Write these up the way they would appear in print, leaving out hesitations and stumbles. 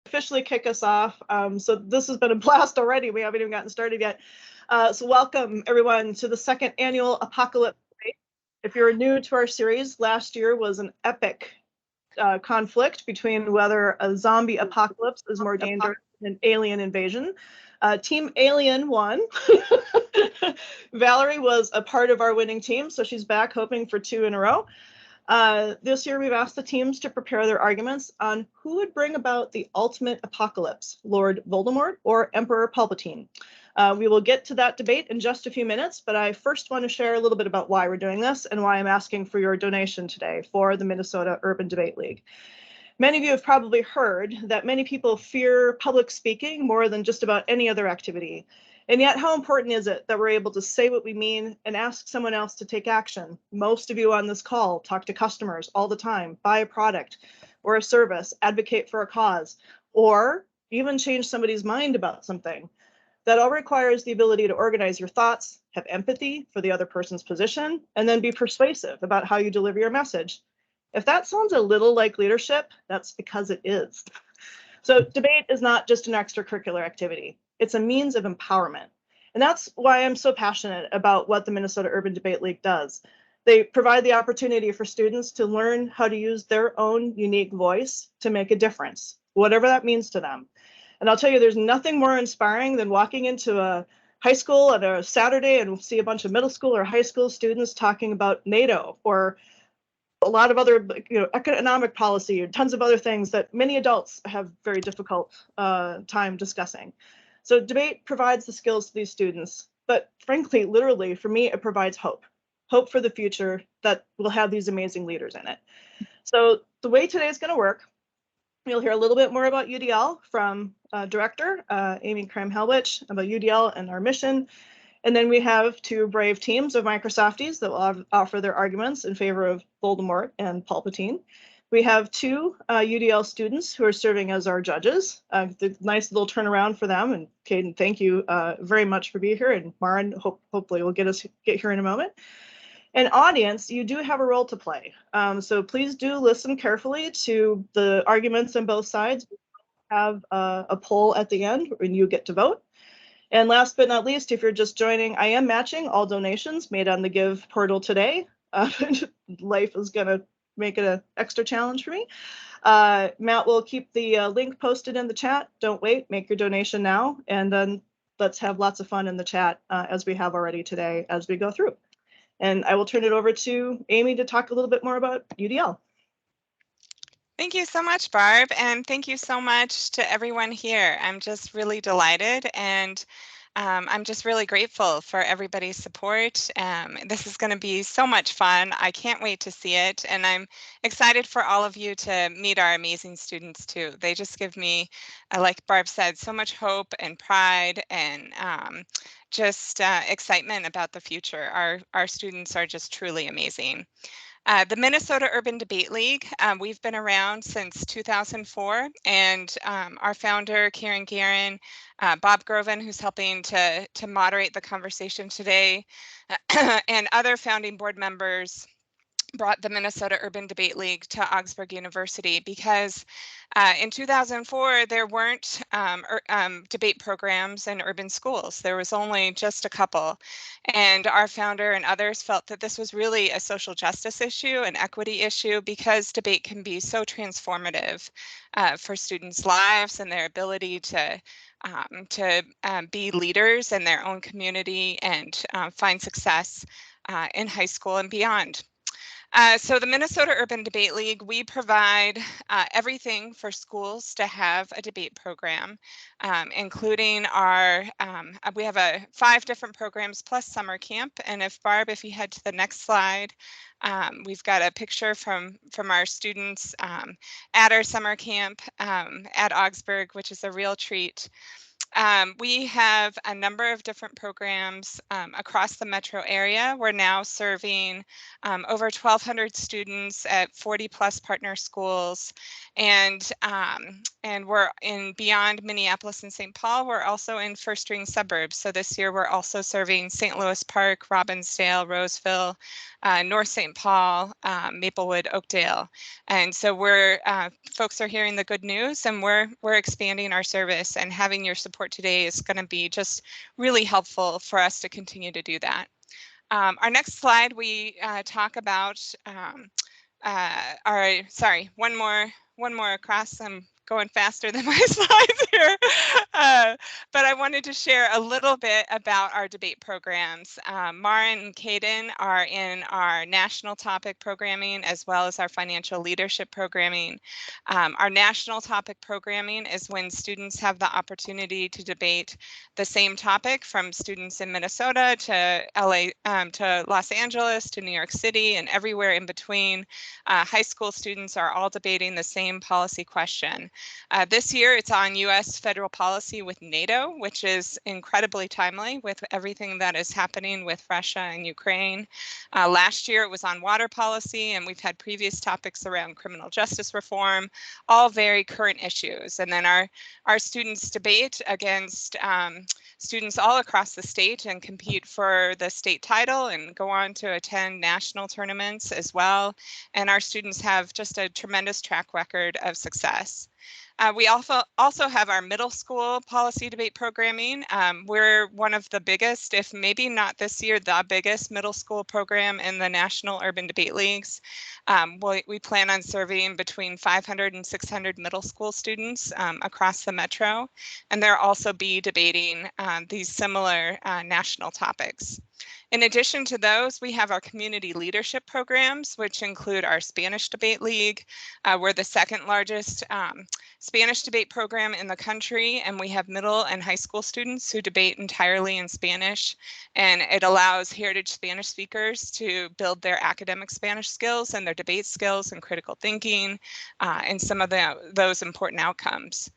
Officially kick us off. So this has been a blast already. We haven't even gotten started yet. So welcome everyone to the second annual Apocalypse Debate. If you're new to our series, last year was an epic conflict between whether a zombie apocalypse is more dangerous than an alien invasion. Team Alien won. Valerie was a part of our winning team, so she's back hoping for 2 in a row. This year, we've asked the teams to prepare their arguments on who would bring about the ultimate apocalypse, Lord Voldemort or Emperor Palpatine. We will get to that debate in just a few minutes, but I first want to share a little bit about why we're doing this and why I'm asking for your donation today for the Minnesota Urban Debate League. Many of you have probably heard that many people fear public speaking more than just about any other activity. And yet, how important is it that we're able to say what we mean and ask someone else to take action? Most of you on this call talk to customers all the time, buy a product or a service, advocate for a cause, or even change somebody's mind about something. That all requires the ability to organize your thoughts, have empathy for the other person's position, and then be persuasive about how you deliver your message. If that sounds a little like leadership, that's because it is. So debate is not just an extracurricular activity. It's a means of empowerment. And that's why I'm so passionate about what the Minnesota Urban Debate League does. They provide the opportunity for students to learn how to use their own unique voice to make a difference, whatever that means to them. And I'll tell you, there's nothing more inspiring than walking into a high school on a Saturday and see a bunch of middle school or high school students talking about NATO or a lot of other, economic policy or tons of other things that many adults have very difficult time discussing. So debate provides the skills to these students, but frankly, literally, for me, it provides hope for the future that will have these amazing leaders in it. So the way today is going to work, you'll hear a little bit more about UDL from Director Amy Kram-Helwich about UDL and our mission. And then we have 2 brave teams of Microsofties that will offer their arguments in favor of Voldemort and Palpatine. We have 2 UDL students who are serving as our judges. The nice little turnaround for them. And Caden, thank you very much for being here. And Marin, hopefully will get here in a moment. And audience, you do have a role to play. So please do listen carefully to the arguments on both sides. We have a poll at the end and you get to vote. And last but not least, if you're just joining, I am matching all donations made on the Give portal today. Life is going to make it an extra challenge for me. Matt will keep the link posted in the chat. Don't wait, make your donation now. And then let's have lots of fun in the chat as we have already today as we go through. And I will turn it over to Amy to talk a little bit more about UDL. Thank you so much, Barb, and thank you so much to everyone here. I'm just really delighted, and I'm just really grateful for everybody's support. This is going to be so much fun. I can't wait to see it, and I'm excited for all of you to meet our amazing students too. They just give me, like Barb said, so much hope and pride and just excitement about the future. Our students are just truly amazing. The Minnesota Urban Debate League, we've been around since 2004, and our founder, Karen Guerin, Bob Groven, who's helping to moderate the conversation today, and other founding board members brought the Minnesota Urban Debate League to Augsburg University because in 2004, there weren't debate programs in urban schools. There was only just a couple. And our founder and others felt that this was really a social justice issue, an equity issue, because debate can be so transformative for students' lives and their ability to be leaders in their own community and find success in high school and beyond. So the Minnesota Urban Debate League, we provide everything for schools to have a debate program, including we have 5 different programs plus summer camp. And if you head to the next slide, we've got a picture from our students at our summer camp at Augsburg, which is a real treat. We have a number of different programs across the metro area. We're now serving over 1,200 students at 40 plus partner schools, and we're in beyond Minneapolis and St. Paul. We're also in first ring suburbs. So this year we're also serving St. Louis Park, Robbinsdale, Roseville, North St. Paul, Maplewood, Oakdale. And so we're folks are hearing the good news, and we're expanding our service, and having your support today is going to be just really helpful for us to continue to do that. Our next slide, we talk about one more across. I'm going faster than my slides here. But I wanted to share a little bit about our debate programs. Maren and Kaden are in our national topic programming as well as our financial leadership programming. Our national topic programming is when students have the opportunity to debate the same topic, from students in Minnesota to LA, to Los Angeles, to New York City, and everywhere in between. High school students are all debating the same policy question. This year it's on U.S. federal policy with NATO, which is incredibly timely with everything that is happening with Russia and Ukraine. Last year it was on water policy, and we've had previous topics around criminal justice reform, all very current issues. And then our students debate against students all across the state and compete for the state title and go on to attend national tournaments as well. And our students have just a tremendous track record of success. We also have our middle school policy debate programming. We're one of the biggest, if maybe not this year, the biggest middle school program in the National Urban Debate Leagues. We plan on serving between 500 and 600 middle school students across the metro, and they'll also be debating these similar national topics. In addition to those, we have our community leadership programs, which include our Spanish Debate League. We're the second largest Spanish debate program in the country, and we have middle and high school students who debate entirely in Spanish. And it allows heritage Spanish speakers to build their academic Spanish skills and their debate skills and critical thinking and some of those important outcomes.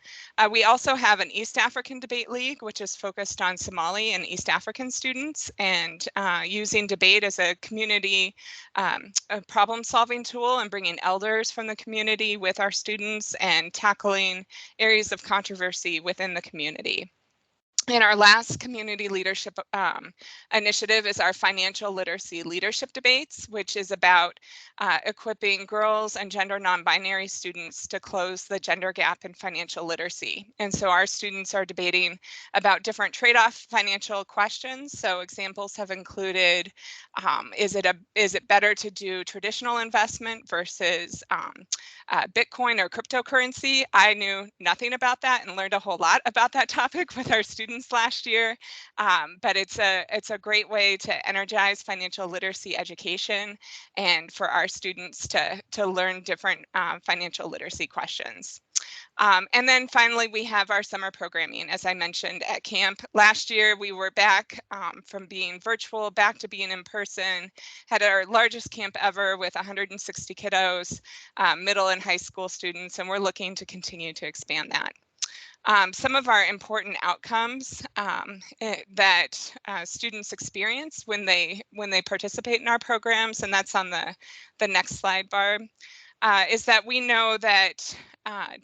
We also have an East African Debate League, which is focused on Somali and East African students, and using debate as a community a problem-solving tool, and bringing elders from the community with our students and tackling areas of controversy within the community. And our last community leadership initiative is our financial literacy leadership debates, which is about equipping girls and gender non-binary students to close the gender gap in financial literacy. And so our students are debating about different trade-off financial questions. So examples have included, is it better to do traditional investment versus Bitcoin or cryptocurrency? I knew nothing about that and learned a whole lot about that topic with our students last year. But it's a great way to energize financial literacy education and for our students to learn different financial literacy questions. And then finally, we have our summer programming, as I mentioned, at camp. Last year, we were back from being virtual, back to being in person, had our largest camp ever with 160 kiddos, middle and high school students, and we're looking to continue to expand that. Some of our important outcomes that students experience when they participate in our programs, and that's on the next slide, Barb, is that we know that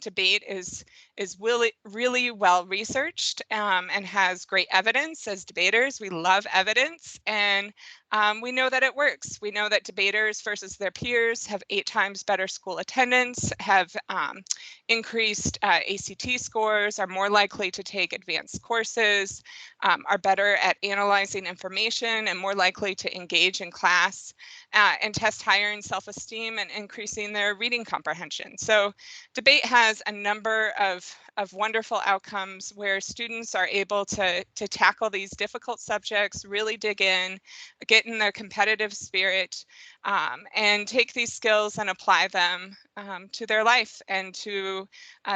debate is really well researched and has great evidence. As debaters, we love evidence, and we know that it works. We know that debaters versus their peers have 8 times better school attendance, have increased ACT scores, are more likely to take advanced courses, are better at analyzing information, and more likely to engage in class, and test higher in self-esteem and increasing their reading comprehension. So debate has a number of wonderful outcomes where students are able to tackle these difficult subjects, really dig in, get in their competitive spirit, and take these skills and apply them to their life and to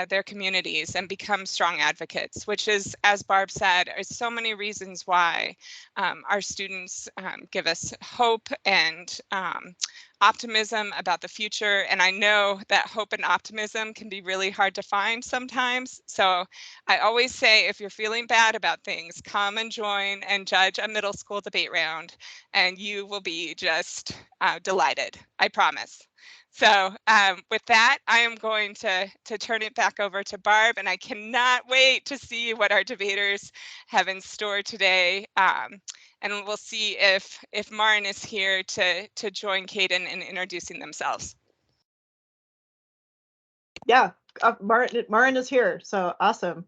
their communities and become strong advocates, which is, as Barb said, are so many reasons why our students give us hope and optimism about the future. And I know that hope and optimism can be really hard to find sometimes. So I always say, if you're feeling bad about things, come and join and judge a middle school debate round, and you will be just delighted, I promise. So with that, I am going to turn it back over to Barb, and I cannot wait to see what our debaters have in store today. And we'll see if Marin is here to join Caden in introducing themselves. Yeah, Marin is here, so awesome.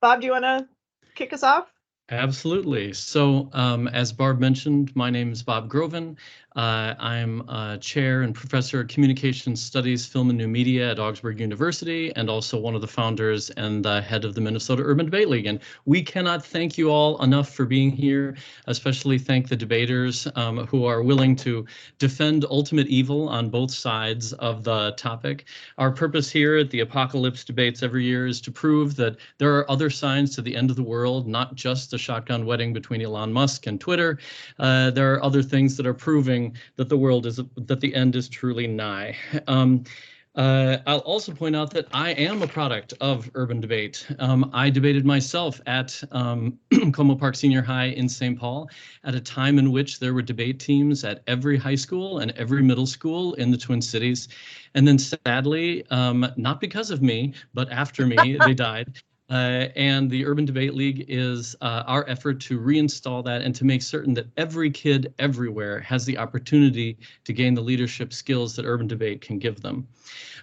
Bob, do you want to kick us off? Absolutely. So as Barb mentioned, my name is Bob Groven. I'm chair and professor of communication studies, film and new media at Augsburg University, and also one of the founders and the head of the Minnesota Urban Debate League. And we cannot thank you all enough for being here, especially thank the debaters who are willing to defend ultimate evil on both sides of the topic. Our purpose here at the Apocalypse Debates every year is to prove that there are other signs to the end of the world, not just the shotgun wedding between Elon Musk and Twitter. There are other things that are proving that the end is truly nigh. I'll also point out that I am a product of urban debate. I debated myself at Como Park Senior High in St. Paul at a time in which there were debate teams at every high school and every middle school in the Twin Cities. And then sadly, not because of me, but after me, they died. And the Urban Debate League is our effort to reinstall that and to make certain that every kid everywhere has the opportunity to gain the leadership skills that urban debate can give them.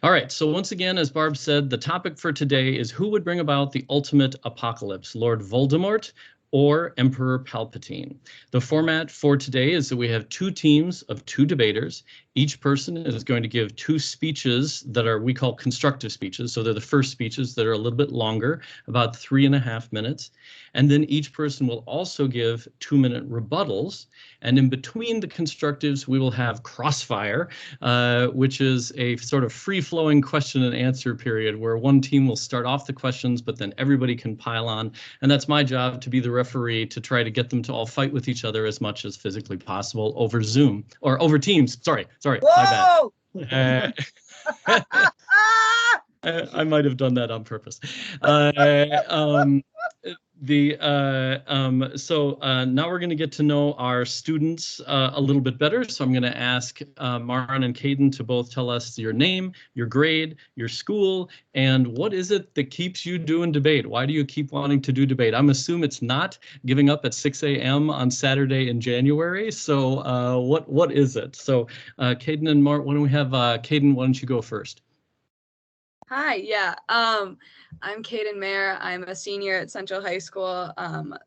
All right, so once again, as Barb said, the topic for today is who would bring about the ultimate apocalypse, Lord Voldemort or Emperor Palpatine. The format for today is that we have two teams of two debaters. Each person is going to give two speeches that are, we call constructive speeches. So they're the first speeches that are a little bit longer, about 3.5 minutes. And then each person will also give 2-minute rebuttals. And in between the constructives, we will have crossfire, which is a sort of free-flowing question and answer period where one team will start off the questions, but then everybody can pile on. And that's my job, to be the referee, to try to get them to all fight with each other as much as physically possible over Zoom or over Teams. Sorry, Whoa! my bad. I might have done that on purpose. Now we're going to get to know our students a little bit better. So I'm going to ask Marin and Caden to both tell us your name, your grade, your school, and what is it that keeps you doing debate? Why do you keep wanting to do debate? I'm assuming it's not giving up at 6 a.m. on Saturday in January. So what is it? So Caden and Marin, why don't we have Caden, why don't you go first? Hi, yeah. I'm Caden Mayer. I'm a senior at Central High School.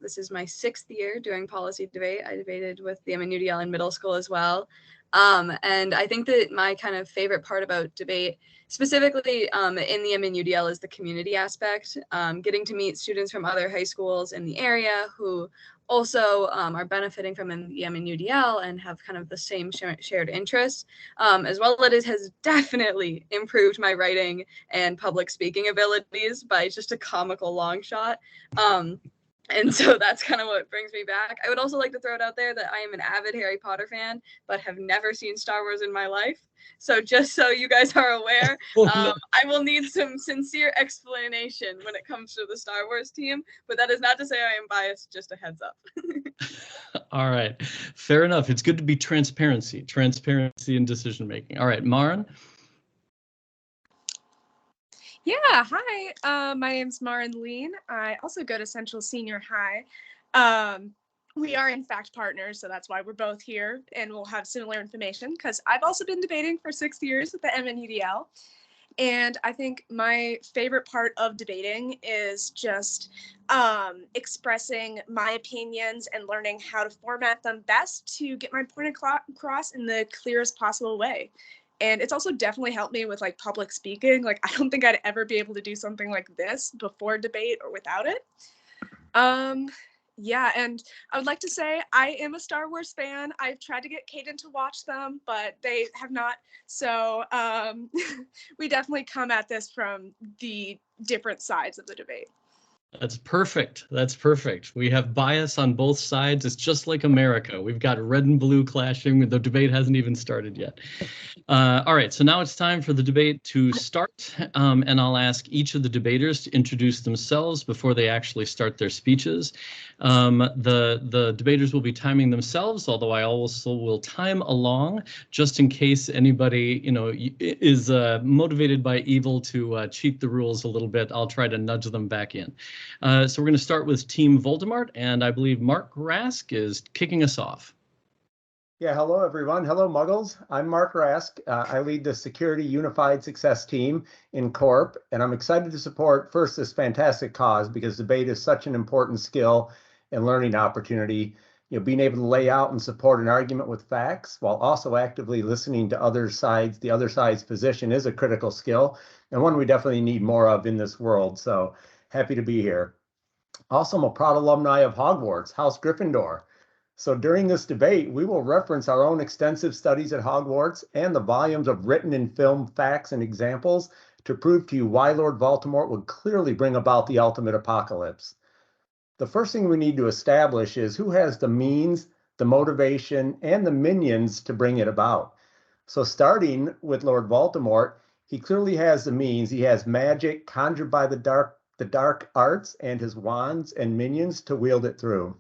This is my 6th year doing policy debate. I debated with the MNUDL in middle school as well. And I think that my kind of favorite part about debate, specifically in the MNUDL, is the community aspect. Getting to meet students from other high schools in the area who also are benefiting from the MNUDL and have kind of the same shared interests, as well as it has definitely improved my writing and public speaking abilities by just a comical long shot. And so that's kind of what brings me back. I would also like to throw it out there that I am an avid Harry Potter fan, but have never seen Star Wars in my life. So just so you guys are aware, I will need some sincere explanation when it comes to the Star Wars team, but that is not to say I am biased, just a heads up. All right, fair enough. It's good to be transparency in decision making. All right, Marin. Yeah, hi, my name's Marin Lean. I also go to Central Senior High. We are in fact partners, so that's why we're both here, and we'll have similar information because I've also been debating for 6 years at the MNUDL. And I think my favorite part of debating is just expressing my opinions and learning how to format them best to get my point across in the clearest possible way. And it's also definitely helped me with like public speaking. Like, I don't think I'd ever be able to do something like this before debate or without it. Yeah, and I would like to say I am a Star Wars fan. I've tried to get Kaden to watch them, but they have not. So we definitely come at this from the different sides of the debate. That's perfect. That's perfect. We have bias on both sides. It's just like America. We've got red and blue clashing. The debate hasn't even started yet. All right, so now it's time for the debate to start, and I'll ask each of the debaters to introduce themselves before they actually start their speeches. The debaters will be timing themselves, although I also will time along just in case anybody, is motivated by evil to cheat the rules a little bit. I'll try to nudge them back in. So we're going to start with Team Voldemort, and I believe Mark Rask is kicking us off. Yeah, hello everyone. Hello Muggles. I'm Mark Rask. I lead the Security Unified Success Team in Corp, and I'm excited to support first this fantastic cause because debate is such an important skill and learning opportunity. Being able to lay out and support an argument with facts while also actively listening to the other side's position is a critical skill and one we definitely need more of in this world. So happy to be here. Also, I'm a proud alumni of Hogwarts, House Gryffindor. So during this debate, we will reference our own extensive studies at Hogwarts and the volumes of written and filmed facts and examples to prove to you why Lord Voldemort would clearly bring about the ultimate apocalypse. The first thing we need to establish is who has the means, the motivation, and the minions to bring it about. So starting with Lord Voldemort, he clearly has the means. He has magic conjured by the dark arts and his wands and minions to wield it through.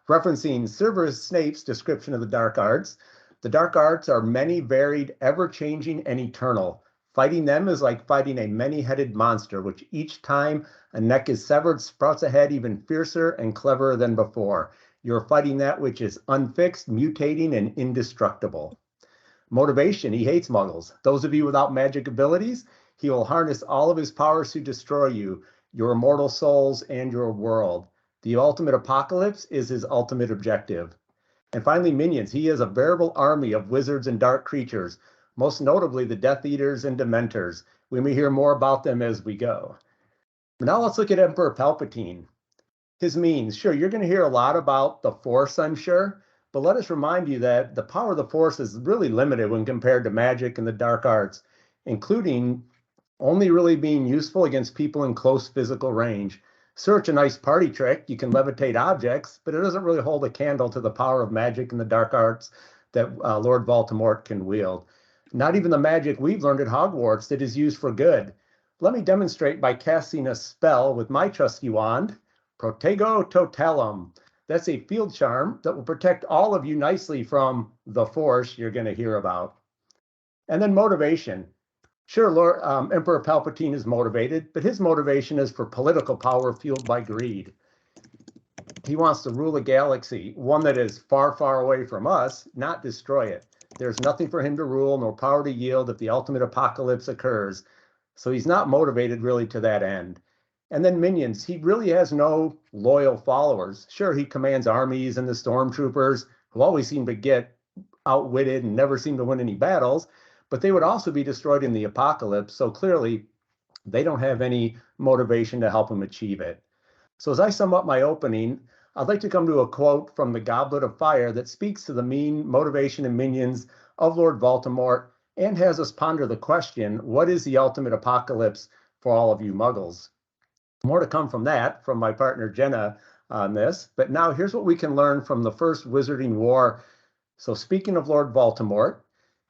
Referencing Severus Snape's description of the dark arts, the dark arts are many, varied, ever-changing, and eternal. Fighting them is like fighting a many-headed monster, which each time a neck is severed sprouts a head even fiercer and cleverer than before. You're fighting that which is unfixed, mutating, and indestructible. Motivation, he hates muggles. Those of you without magic abilities, he will harness all of his powers to destroy you, your immortal souls, and your world. The ultimate apocalypse is his ultimate objective. And finally, minions. He is a veritable army of wizards and dark creatures, most notably the Death Eaters and Dementors. We may hear more about them as we go. But now let's look at Emperor Palpatine. His means. Sure, you're going to hear a lot about the Force, I'm sure, but let us remind you that the power of the Force is really limited when compared to magic and the dark arts, including only really being useful against people in close physical range. It's a nice party trick. You can levitate objects, but it doesn't really hold a candle to the power of magic and the dark arts that Lord Voldemort can wield. Not even the magic we've learned at Hogwarts that is used for good. Let me demonstrate by casting a spell with my trusty wand, Protego Totalum. That's a field charm that will protect all of you nicely from the Force you're going to hear about. And then motivation. Sure, Emperor Palpatine is motivated, but his motivation is for political power fueled by greed. He wants to rule a galaxy, one that is far, far away from us, not destroy it. There's nothing for him to rule, nor power to yield if the ultimate apocalypse occurs. So he's not motivated really to that end. And then minions, he really has no loyal followers. Sure, he commands armies and the stormtroopers, who always seem to get outwitted and never seem to win any battles, but they would also be destroyed in the apocalypse. So clearly, they don't have any motivation to help him achieve it. So as I sum up my opening, I'd like to come to a quote from the Goblet of Fire that speaks to the mean motivation and minions of Lord Voldemort and has us ponder the question, what is the ultimate apocalypse for all of you muggles? More to come from that, from my partner Jenna on this. But now here's what we can learn from the first Wizarding War. So speaking of Lord Voldemort,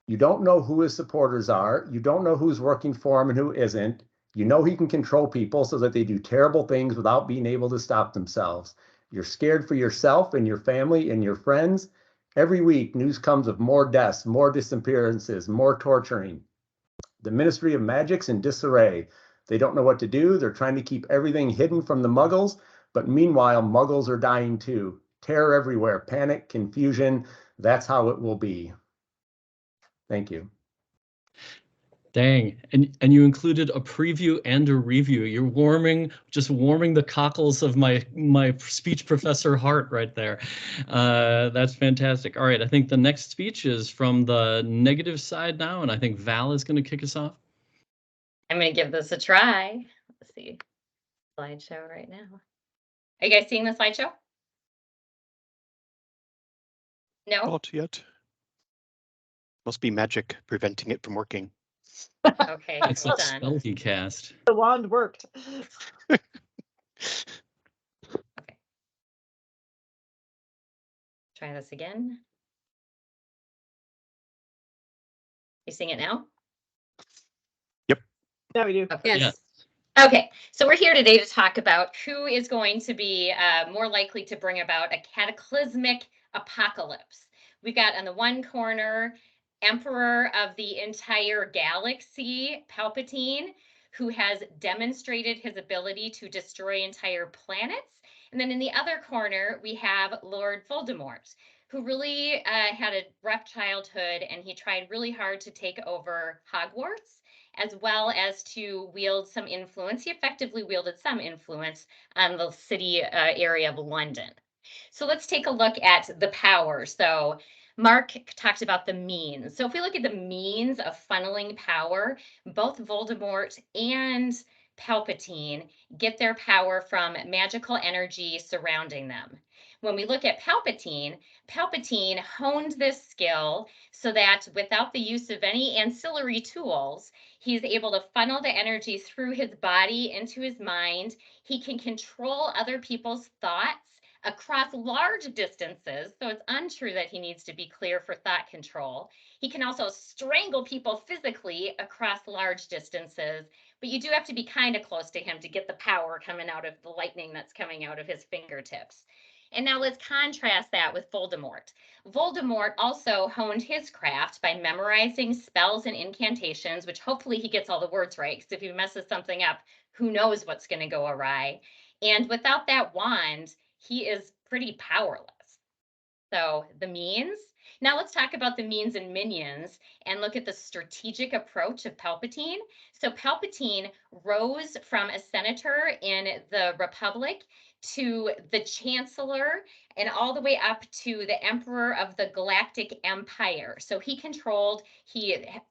you don't know who his supporters are. You don't know who's working for him and who isn't. You know he can control people so that they do terrible things without being able to stop themselves. You're scared for yourself and your family and your friends. Every week, news comes of more deaths, more disappearances, more torturing. The Ministry of Magic's in disarray. They don't know what to do. They're trying to keep everything hidden from the Muggles, but meanwhile, Muggles are dying too. Terror everywhere, panic, confusion. That's how it will be. Thank you. Dang, and you included a preview and a review. You're just warming the cockles of my speech professor heart right there. That's fantastic. All right, I think the next speech is from the negative side now, and I think Val is going to kick us off. I'm going to give this a try. Let's see, slideshow right now. Are you guys seeing the slideshow? No? Not yet. Must be magic preventing it from working. Okay, It's hold a on. spell he cast. The wand worked. Okay. Try this again. You seeing it now? Yeah, we do. Okay. Yes. Okay, so we're here today to talk about who is going to be more likely to bring about a cataclysmic apocalypse. We've got on the one corner, Emperor of the entire galaxy, Palpatine, who has demonstrated his ability to destroy entire planets. And then in the other corner, we have Lord Voldemort, who really had a rough childhood, and he tried really hard to take over Hogwarts, as well as to wield some influence. He effectively wielded some influence on the city area of London. So let's take a look at the power. So Mark talked about the means. So if we look at the means of funneling power, both Voldemort and Palpatine get their power from magical energy surrounding them. When we look at Palpatine, Palpatine honed this skill so that without the use of any ancillary tools, he's able to funnel the energy through his body into his mind. He can control other people's thoughts across large distances. So it's untrue that he needs to be clear for thought control. He can also strangle people physically across large distances, but you do have to be kind of close to him to get the power coming out of the lightning that's coming out of his fingertips. And now let's contrast that with Voldemort. Voldemort also honed his craft by memorizing spells and incantations, which hopefully he gets all the words right, because if he messes something up, who knows what's going to go awry. And without that wand, he is pretty powerless. So the means. Now let's talk about the means and minions and look at the strategic approach of Palpatine. So Palpatine rose from a senator in the Republic to the Chancellor and all the way up to the Emperor of the Galactic Empire. So he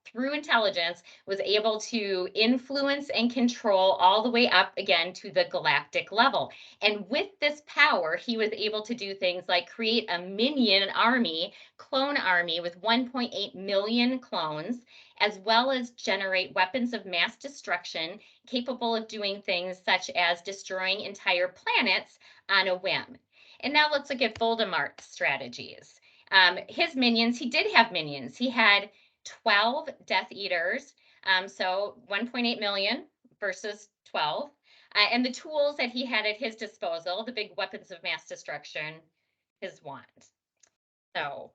through intelligence, was able to influence and control all the way up again to the galactic level. And with this power, he was able to do things like create a minion army, clone army with 1.8 million clones, as well as generate weapons of mass destruction capable of doing things such as destroying entire planets on a whim. And now let's look at Voldemort's strategies. His minions, he did have minions. He had 12 Death Eaters, so 1.8 million versus 12. And the tools that he had at his disposal, the big weapons of mass destruction, his wand. So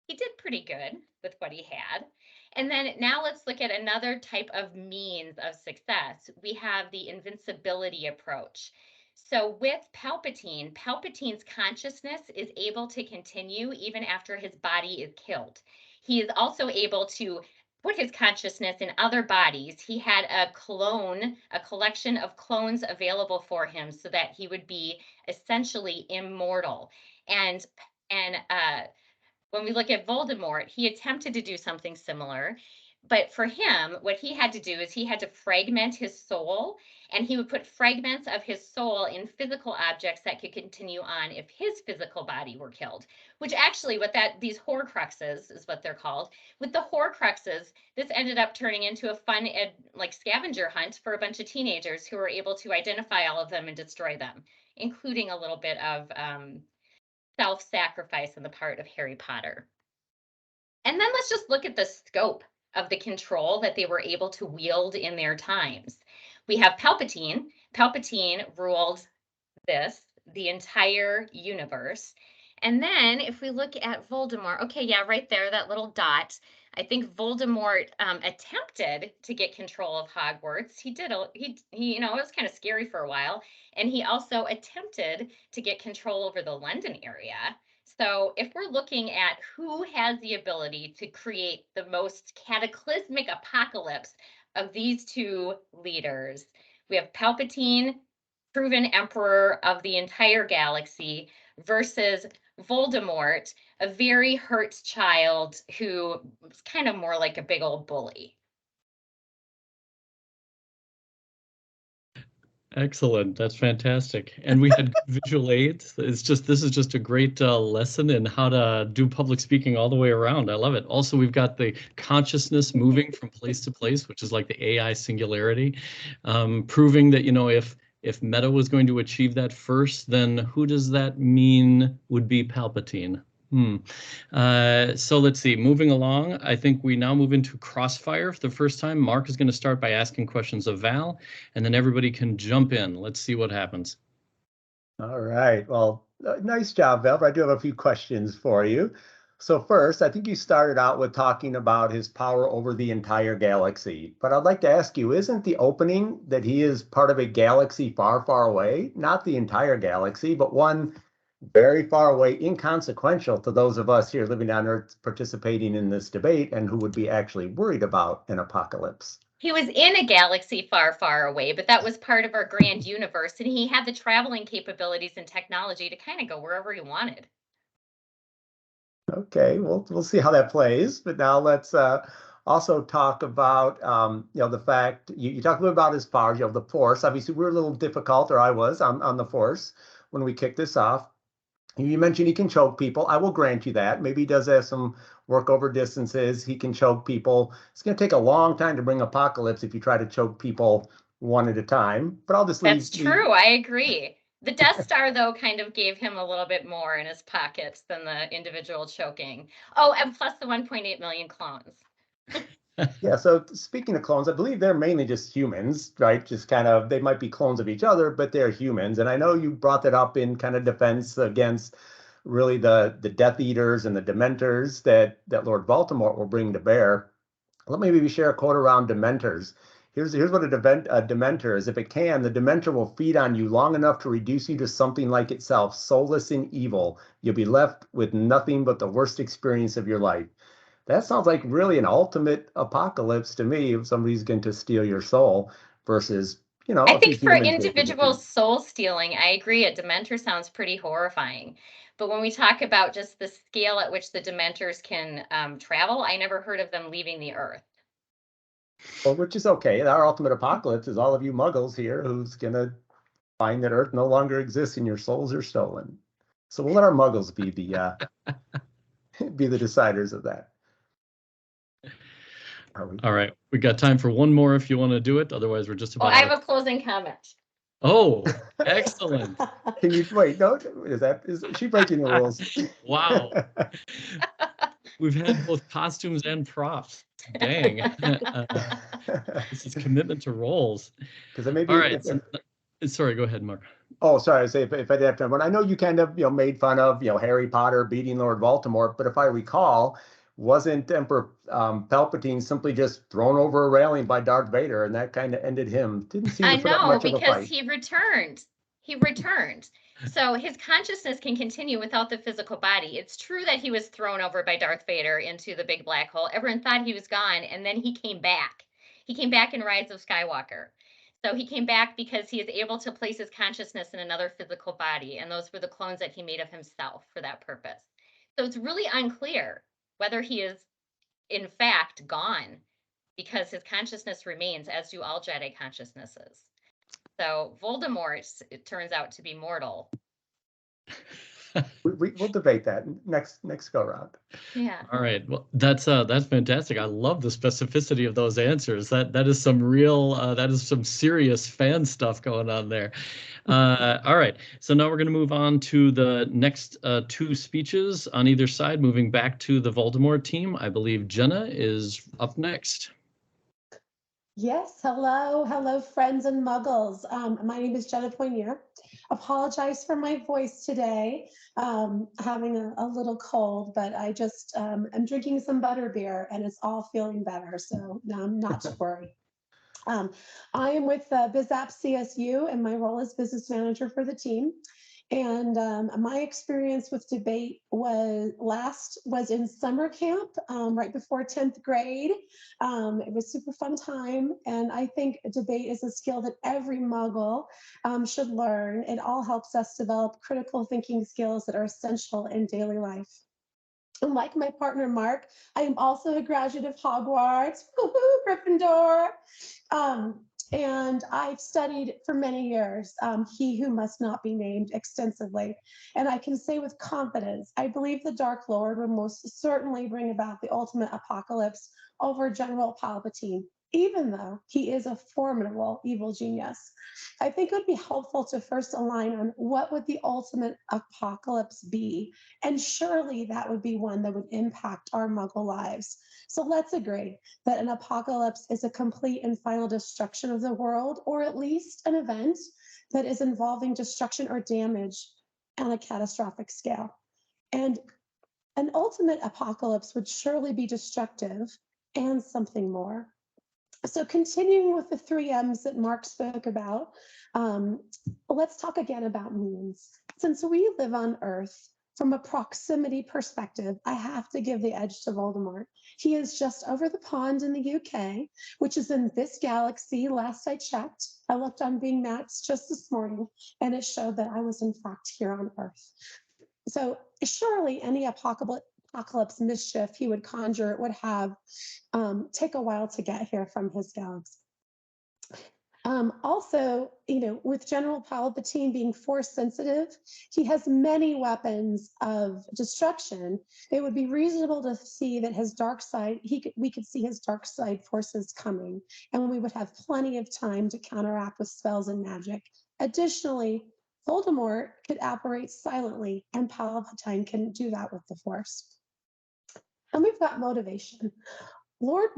he did pretty good with what he had. And then now let's look at another type of means of success. We have the invincibility approach. So with Palpatine, Palpatine's consciousness is able to continue even after his body is killed. He is also able to put his consciousness in other bodies. He had a collection of clones available for him so that he would be essentially immortal. And when we look at Voldemort, he attempted to do something similar. But for him, what he had to do is he had to fragment his soul, and he would put fragments of his soul in physical objects that could continue on if his physical body were killed. Which actually, these Horcruxes is what they're called. With the Horcruxes, this ended up turning into a fun scavenger hunt for a bunch of teenagers who were able to identify all of them and destroy them, including a little bit of self-sacrifice on the part of Harry Potter. And then let's just look at the scope of the control that they were able to wield in their times. We have Palpatine. Palpatine ruled the entire universe. And then if we look at Voldemort, okay, yeah, right there, that little dot. I think Voldemort attempted to get control of Hogwarts. He did, it was kind of scary for a while. And he also attempted to get control over the London area. So if we're looking at who has the ability to create the most cataclysmic apocalypse of these two leaders, we have Palpatine, proven emperor of the entire galaxy, versus Voldemort, a very hurt child who was kind of more like a big old bully. Excellent. That's fantastic. And we had good visual aids. This is just a great lesson in how to do public speaking all the way around. I love it. Also, we've got the consciousness moving from place to place, which is like the AI singularity, proving that, if Meta was going to achieve that first, then who does that mean would be Palpatine? So let's see, moving along, I think we now move into Crossfire for the first time. Mark is going to start by asking questions of Val, and then everybody can jump in. Let's see what happens. All right. Well, nice job, Val. I do have a few questions for you. So first, I think you started out with talking about his power over the entire galaxy. But I'd like to ask you, isn't the opening that he is part of a galaxy far, far away? Not the entire galaxy, but one very far away, inconsequential to those of us here living on Earth participating in this debate and who would be actually worried about an apocalypse. He was in a galaxy far, far away, but that was part of our grand universe, and he had the traveling capabilities and technology to kind of go wherever he wanted. Okay, well, we'll see how that plays. But now let's also talk about, the fact you talked a little about his powers, the Force. Obviously, we're a little difficult, or I was, on the Force when we kicked this off. You mentioned he can choke people. I will grant you that. Maybe he does have some work over distances. He can choke people. It's going to take a long time to bring apocalypse if you try to choke people one at a time. But I'll just leave. That's true. I agree. The Death Star, though, kind of gave him a little bit more in his pockets than the individual choking. Oh, and plus the 1.8 million clones. Yeah, so speaking of clones, I believe they're mainly just humans, right? Just kind of, they might be clones of each other, but they're humans. And I know you brought that up in kind of defense against really the Death Eaters and the Dementors that Lord Voldemort will bring to bear. Let me maybe share a quote around Dementors. Here's what a Dementor is. If it can, the Dementor will feed on you long enough to reduce you to something like itself, soulless and evil. You'll be left with nothing but the worst experience of your life. That sounds like really an ultimate apocalypse to me if somebody's going to steal your soul versus, I think for individual soul stealing, I agree. A Dementor sounds pretty horrifying. But when we talk about just the scale at which the Dementors can travel, I never heard of them leaving the Earth. Well, which is okay. Our ultimate apocalypse is all of you muggles here who's going to find that Earth no longer exists and your souls are stolen. So we'll let our muggles be the be the deciders of that. All right, we got time for one more if you want to do it. Otherwise, we're just about. I have a closing comment. Oh, excellent. Can you wait? No, is she breaking the rules? Wow. We've had both costumes and props. Dang. This is commitment to roles. Because maybe. All right. Sorry, go ahead, Mark. Oh, sorry. I say if I did have time. When I know you kind of made fun of Harry Potter beating Lord Voldemort, but if I recall, wasn't Emperor Palpatine simply just thrown over a railing by Darth Vader, and that kind of ended him? Didn't seem to put up much of a fight. Because he returned. He returned. So his consciousness can continue without the physical body. It's true that he was thrown over by Darth Vader into the big black hole. Everyone thought he was gone, and then he came back. He came back in Rise of Skywalker. So he came back because he is able to place his consciousness in another physical body, and those were the clones that he made of himself for that purpose. So it's really unclear whether he is in fact gone, because his consciousness remains, as do all Jedi consciousnesses. So Voldemort, it turns out to be mortal. We'll debate that next go round. Yeah. All right. Well, that's fantastic. I love the specificity of those answers. That is some real that is some serious fan stuff going on there. All right. So now we're going to move on to the next two speeches on either side. Moving back to the Voldemort team, I believe Jenna is up next. Yes, hello, friends and muggles. My name is Jenna Poinier. Apologize for my voice today. Having a little cold, but I just am drinking some butterbeer and it's all feeling better, so now I'm not to worry. I am with BizApp CSU and my role as business manager for the team. And my experience with debate was in summer camp, right before 10th grade. It was super fun time. And I think debate is a skill that every muggle should learn. It all helps us develop critical thinking skills that are essential in daily life. And like my partner, Mark, I am also a graduate of Hogwarts, woohoo, Gryffindor. And I've studied for many years He Who Must Not Be Named extensively. And I can say with confidence, I believe the Dark Lord will most certainly bring about the ultimate apocalypse over General Palpatine, even though he is a formidable evil genius. I think it would be helpful to first align on what would the ultimate apocalypse be. And surely that would be one that would impact our Muggle lives. So let's agree that an apocalypse is a complete and final destruction of the world, or at least an event that is involving destruction or damage on a catastrophic scale. And an ultimate apocalypse would surely be destructive and something more. So continuing with the 3 M's that Mark spoke about, let's talk again about means. Since we live on Earth, from a proximity perspective, I have to give the edge to Voldemort. He is just over the pond in the UK, which is in this galaxy. Last I checked, I looked on Bing Maps just this morning, and it showed that I was in fact here on Earth. So surely any apocalypse mischief he would conjure would have take a while to get here from his galaxy. Also, with General Palpatine being force sensitive, he has many weapons of destruction. It would be reasonable to see that his dark side, we could see his dark side forces coming, and we would have plenty of time to counteract with spells and magic. Additionally, Voldemort could operate silently, and Palpatine can do that with the Force. And we've got motivation. Lord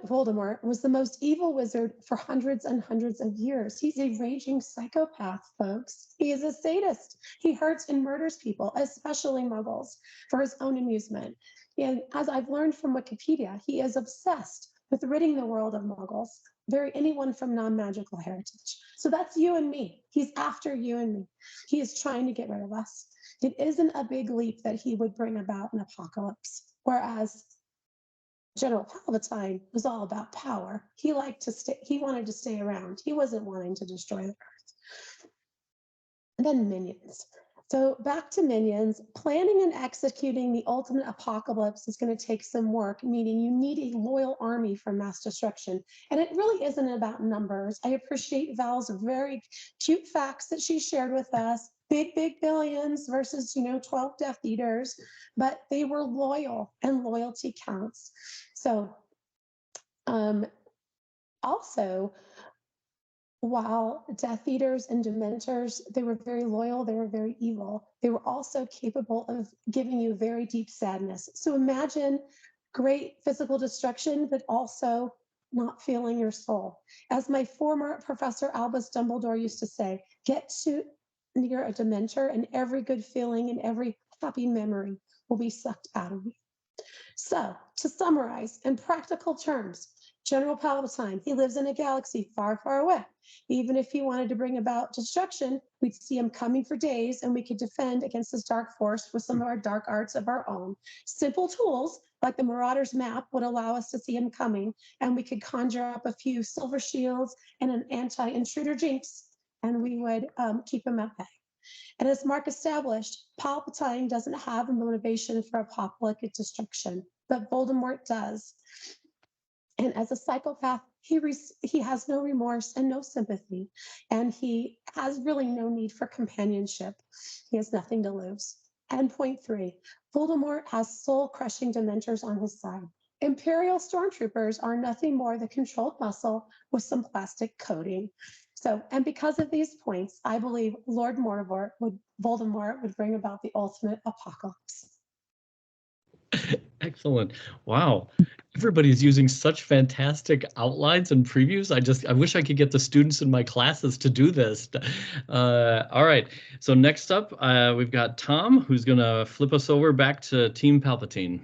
Voldemort was the most evil wizard for hundreds and hundreds of years. He's a raging psychopath, folks. He is a sadist. He hurts and murders people, especially Muggles, for his own amusement. And as I've learned from Wikipedia, he is obsessed with ridding the world of Muggles, anyone from non-magical heritage. So that's you and me. He's after you and me. He is trying to get rid of us. It isn't a big leap that he would bring about an apocalypse, whereas General Palpatine was all about power. He wanted to stay around. He wasn't wanting to destroy the Earth. And then minions. So back to minions, planning and executing the ultimate apocalypse is going to take some work, meaning you need a loyal army for mass destruction. And it really isn't about numbers. I appreciate Val's very cute facts that she shared with us. Big billions versus 12 Death Eaters, but they were loyal, and loyalty counts. So also, while Death Eaters and Dementors, they were very loyal, they were very evil, they were also capable of giving you very deep sadness. So imagine great physical destruction, but also not feeling your soul. As my former professor Albus Dumbledore used to say, get to near a Dementor and every good feeling and every happy memory will be sucked out of you. So to summarize, in practical terms, General Palpatine, he lives in a galaxy far, far away. Even if he wanted to bring about destruction, we'd see him coming for days, and we could defend against his dark force with some of our dark arts of our own. Simple tools like the Marauder's map would allow us to see him coming, and we could conjure up a few silver shields and an anti-intruder jinx, and we would keep him at bay. And as Mark established, Palpatine doesn't have a motivation for apocalyptic destruction, but Voldemort does. And as a psychopath, he has no remorse and no sympathy, and he has really no need for companionship. He has nothing to lose. And point 3, Voldemort has soul-crushing Dementors on his side. Imperial stormtroopers are nothing more than controlled muscle with some plastic coating. So, and because of these points, I believe Lord Voldemort would bring about the ultimate apocalypse. Excellent. Wow. Everybody's using such fantastic outlines and previews. I wish I could get the students in my classes to do this. All right. So next up, we've got Tom, who's going to flip us over back to Team Palpatine.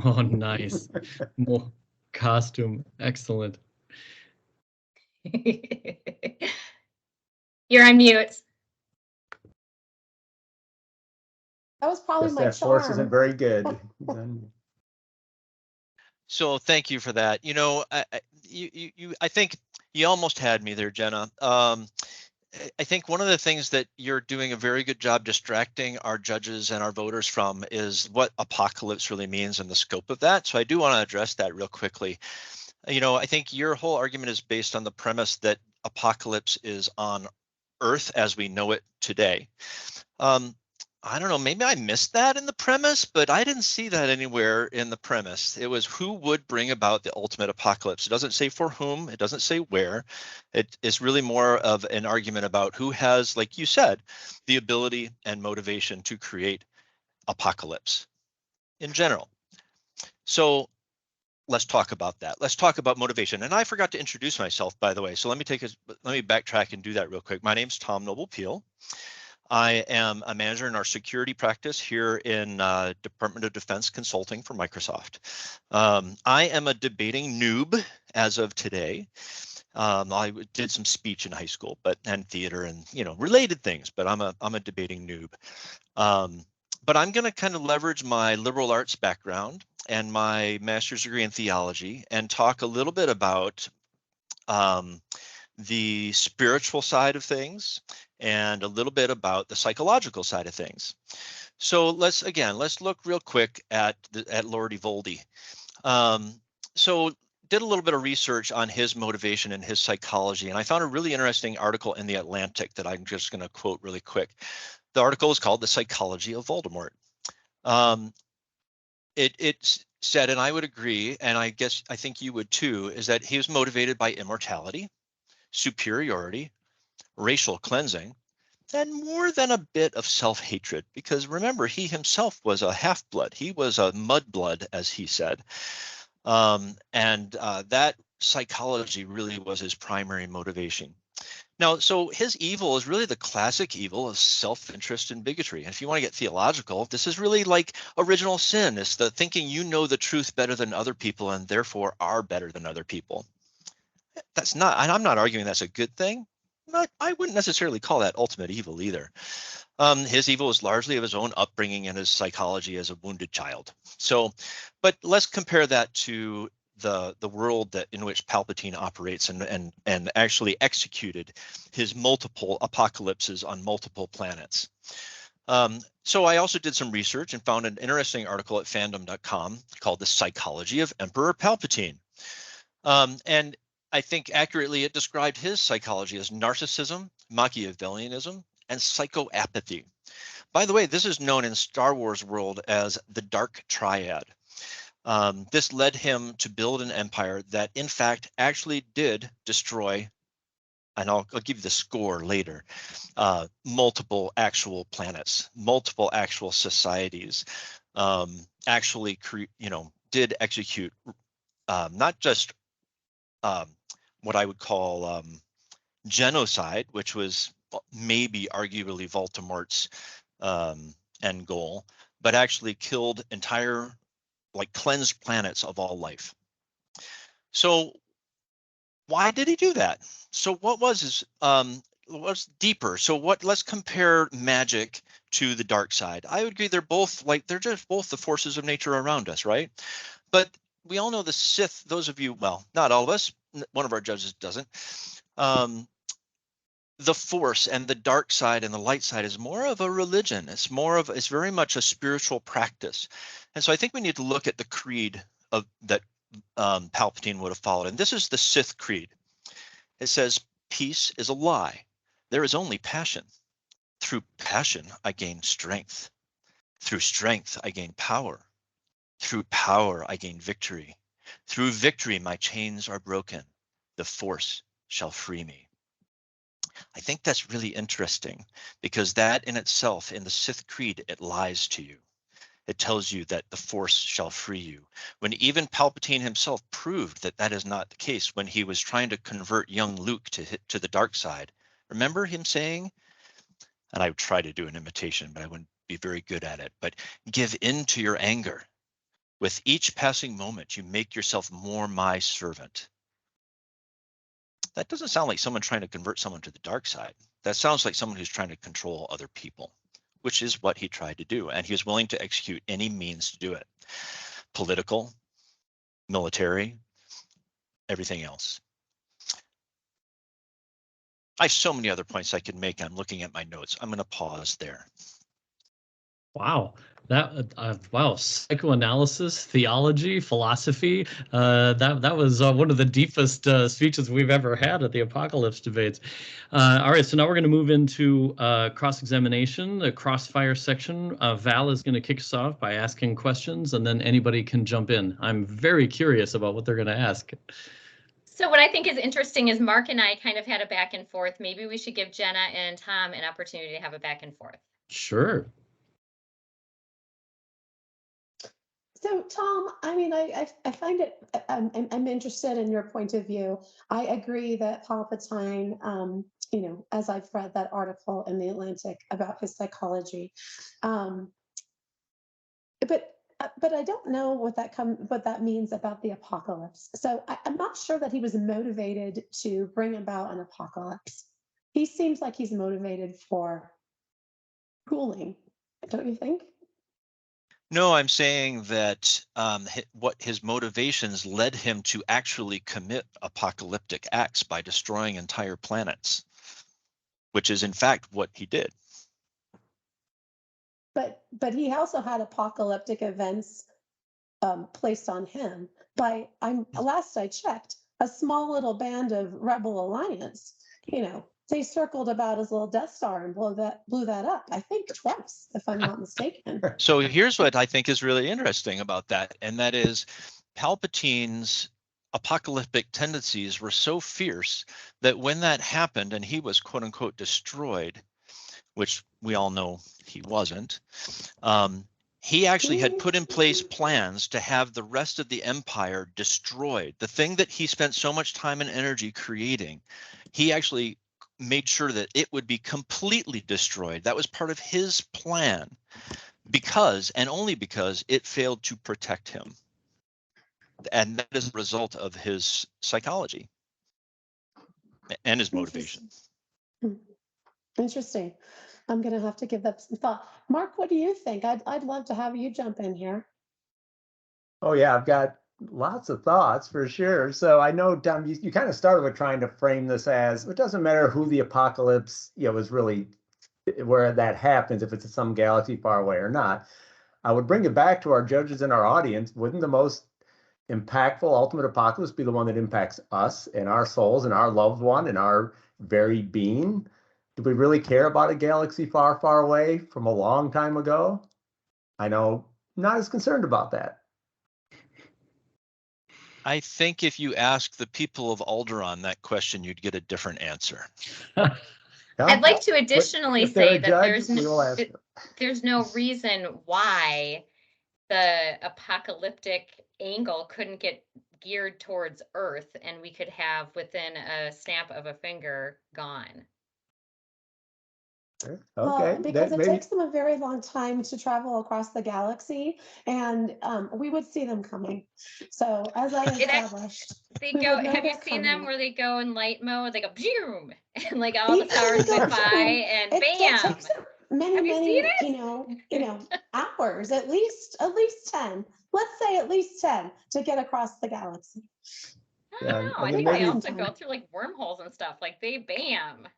Oh, nice. More costume. Excellent. You're on mute. That was probably my that force charm. isn't very good. So thank you for that. I think you almost had me there, Jenna. I think one of the things that you're doing a very good job distracting our judges and our voters from is what apocalypse really means and the scope of that. So I do want to address that real quickly. You know, I think your whole argument is based on the premise that apocalypse is on Earth as we know it today. I don't know, maybe I missed that in the premise, but I didn't see that anywhere in the premise. It was who would bring about the ultimate apocalypse. It doesn't say for whom, it doesn't say where. It is really more of an argument about who has, like you said, the ability and motivation to create apocalypse in general. So let's talk about that. Let's talk about motivation. And I forgot to introduce myself, by the way. So let me backtrack and do that real quick. My name's Tom Noble Peel. I am a manager in our security practice here in Department of Defense Consulting for Microsoft. I am a debating noob as of today. I did some speech in high school, and theater and related things, but I'm a debating noob. But I'm going to kind of leverage my liberal arts background and my master's degree in theology and talk a little bit about the spiritual side of things and a little bit about the psychological side of things. So let's look real quick at Lord Evoldi. So did a little bit of research on his motivation and his psychology, and I found a really interesting article in The Atlantic that I'm just going to quote really quick. The article is called "The Psychology of Voldemort." It said, and I would agree, and I think you would too, is that he was motivated by immortality, superiority, racial cleansing, and more than a bit of self-hatred, because remember, he himself was a half-blood. He was a mudblood, as he said. That psychology really was his primary motivation. Now, so his evil is really the classic evil of self-interest and bigotry. And if you want to get theological, this is really like original sin. It's the thinking you know the truth better than other people and therefore are better than other people. That's not, and I'm not arguing that's a good thing. I wouldn't necessarily call that ultimate evil either. His evil is largely of his own upbringing and his psychology as a wounded child. So, but let's compare that to the world in which Palpatine operates and actually executed his multiple apocalypses on multiple planets. So I also did some research and found an interesting article at fandom.com called "The Psychology of Emperor Palpatine." And I think accurately it described his psychology as narcissism, Machiavellianism, and psychoapathy. By the way, this is known in Star Wars world as the Dark Triad. This led him to build an empire that in fact actually did destroy, and I'll give you the score later, multiple actual planets, multiple actual societies, actually did execute not just what I would call genocide, which was maybe arguably Voldemort's end goal, but actually killed entire, cleansed planets of all life. So why did he do that? So what was his, what's deeper? So let's compare magic to the dark side. I would agree they're just both the forces of nature around us, right? But we all know the Sith, those of you, well, not all of us, one of our judges doesn't. The Force and the dark side and the light side is more of a religion. It's very much a spiritual practice. And so I think we need to look at the creed that Palpatine would have followed. And this is the Sith creed. It says, "Peace is a lie. There is only passion. Through passion, I gain strength. Through strength, I gain power. Through power, I gain victory. Through victory, my chains are broken. The Force shall free me." I think that's really interesting because that in itself, in the Sith Creed, it lies to you. It tells you that the Force shall free you, when even Palpatine himself proved that that is not the case when he was trying to convert young Luke to the dark side. Remember him saying, and I would try to do an imitation, but I wouldn't be very good at it, but "Give in to your anger. With each passing moment, you make yourself more my servant." That doesn't sound like someone trying to convert someone to the dark side. That sounds like someone who's trying to control other people, which is what he tried to do. And he was willing to execute any means to do it. Political, military, everything else. I have so many other points I could make. I'm looking at my notes. I'm going to pause there. Wow. Wow, psychoanalysis, theology, philosophy. That was one of the deepest speeches we've ever had at the Apocalypse debates. All right, so now we're going to move into cross-examination, the crossfire section. Val is going to kick us off by asking questions, and then anybody can jump in. I'm very curious about what they're going to ask. So what I think is interesting is Mark and I kind of had a back and forth. Maybe we should give Jenna and Tom an opportunity to have a back and forth. Sure. So, Tom, I mean, I find it, I'm interested in your point of view. I agree that Palpatine, you know, as I've read that article in the Atlantic about his psychology, but I don't know what that means about the apocalypse. So I'm not sure that he was motivated to bring about an apocalypse. He seems like he's motivated for ruling, don't you think? No, I'm saying that what his motivations led him to actually commit apocalyptic acts by destroying entire planets, which is in fact what he did. But he also had apocalyptic events placed on him by last I checked, a small little band of Rebel Alliance. You know, they circled about his little Death Star and blew that up, I think twice, if I'm not mistaken. So here's what I think is really interesting about that, and that is Palpatine's apocalyptic tendencies were so fierce that when that happened and he was quote unquote destroyed, which we all know he wasn't, he actually had put in place plans to have the rest of the empire destroyed. The thing that he spent so much time and energy creating, he actually made sure that it would be completely destroyed. That was part of his plan because, and only because, it failed to protect him. And that is a result of his psychology and his motivation. Interesting. I'm going to have to give that some thought. Mark, what do you think? I'd love to have you jump in here. Oh yeah, I've got lots of thoughts for sure. So I know, Tom, you kind of started with trying to frame this as it doesn't matter who the apocalypse, you know, is really where that happens, if it's in some galaxy far away or not. I would bring it back to our judges and our audience. Wouldn't the most impactful ultimate apocalypse be the one that impacts us and our souls and our loved one and our very being? Do we really care about a galaxy far, far away from a long time ago? I know, not as concerned about that. I think if you ask the people of Alderaan that question, you'd get a different answer. I'd like to additionally say that there's no reason why the apocalyptic angle couldn't get geared towards Earth and we could have within a snap of a finger gone. Okay. Well, because it takes them a very long time to travel across the galaxy, and we would see them coming. So as I established, they go. Have you seen them where they go in light mode? They go boom, and like all the stars go by, and bam. It takes many, you know, hours, at least 10. Let's say at least 10 to get across the galaxy. I don't know. I think they also go through like wormholes and stuff. Like they bam.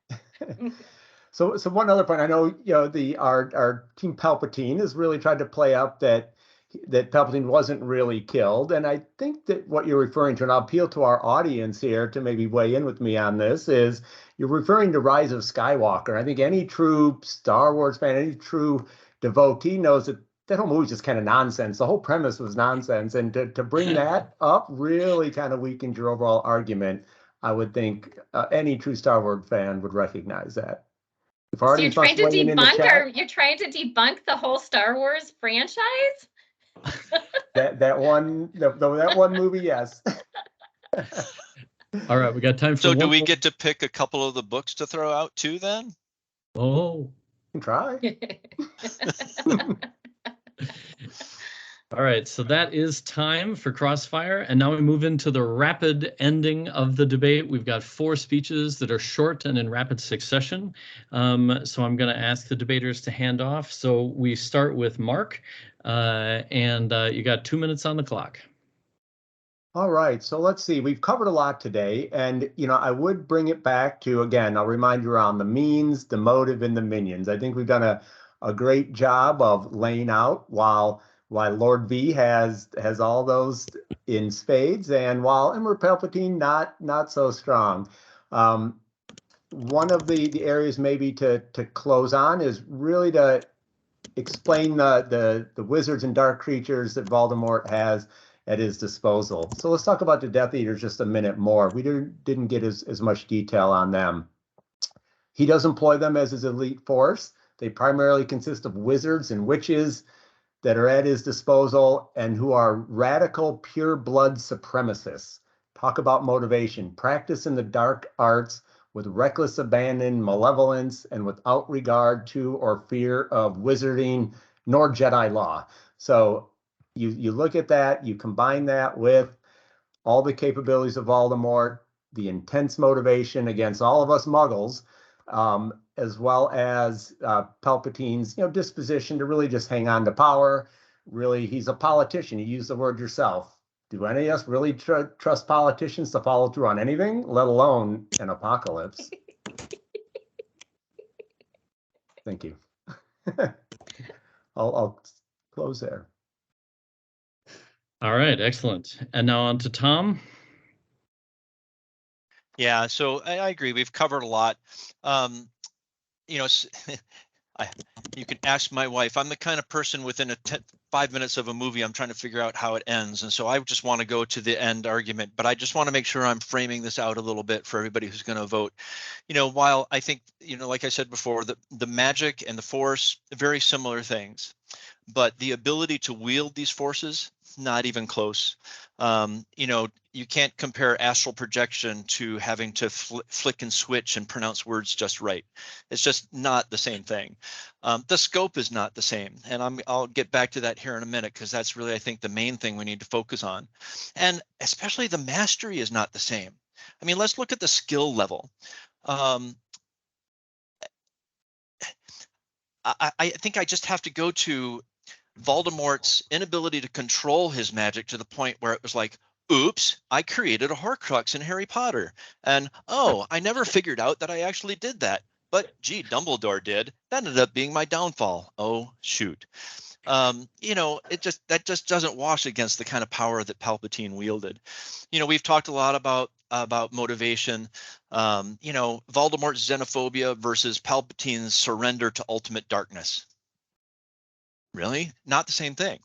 So one other point, I know, you know, our Team Palpatine has really tried to play up that Palpatine wasn't really killed, and I think that what you're referring to, and I'll appeal to our audience here to maybe weigh in with me on this, is you're referring to Rise of Skywalker. I think any true Star Wars fan, any true devotee knows that whole movie is just kind of nonsense. The whole premise was nonsense, and to bring that up really kind of weakened your overall argument. I would think any true Star Wars fan would recognize that. So you're trying to debunk the whole Star Wars franchise? that one movie, yes. All right, we got time for So do we get to pick a couple of the books to throw out too then? Oh. You can try. All right, so that is time for Crossfire, and now we move into the rapid ending of the debate. We've got 4 speeches that are short and in rapid succession. So I'm going to ask the debaters to hand off. So we start with Mark, and you got 2 minutes on the clock. All right, so let's see. We've covered a lot today, and I would bring it back to, again, I'll remind you around the means, the motive, and the minions. I think we've done a great job of laying out while Lord V has all those in spades, and while Emperor Palpatine not so strong. One of the areas maybe to close on is really to explain the wizards and dark creatures that Voldemort has at his disposal. So let's talk about the Death Eaters just a minute more. We didn't get as much detail on them. He does employ them as his elite force. They primarily consist of wizards and witches that are at his disposal and who are radical pure blood supremacists. Talk about motivation. Practice in the dark arts with reckless abandon, malevolence, and without regard to or fear of wizarding nor Jedi law. So you look at that, you combine that with all the capabilities of Voldemort, the intense motivation against all of us muggles, as well as Palpatine's disposition to really just hang on to power. Really, he's a politician. You use the word yourself. Do any of us really trust politicians to follow through on anything, let alone an apocalypse? Thank you. I'll close there. All right, excellent. And now on to Tom. Yeah, so I agree. We've covered a lot. You can ask my wife. I'm the kind of person within 5 minutes of a movie, I'm trying to figure out how it ends. And so I just want to go to the end argument, but I just want to make sure I'm framing this out a little bit for everybody who's going to vote. While I think, like I said before, the magic and the force, very similar things, but the ability to wield these forces, not even close. You can't compare astral projection to having to flick and switch and pronounce words just right. It's just not the same thing. The scope is not the same. And I'll get back to that here in a minute, because that's really, I think, the main thing we need to focus on. And especially the mastery is not the same. I mean, let's look at the skill level. I think I just have to go to Voldemort's inability to control his magic to the point where it was like, oops, I created a Horcrux in Harry Potter. And, oh, I never figured out that I actually did that. But, gee, Dumbledore did. That ended up being my downfall. Oh, shoot. That just doesn't wash against the kind of power that Palpatine wielded. We've talked a lot about motivation. Voldemort's xenophobia versus Palpatine's surrender to ultimate darkness. Really? Not the same thing.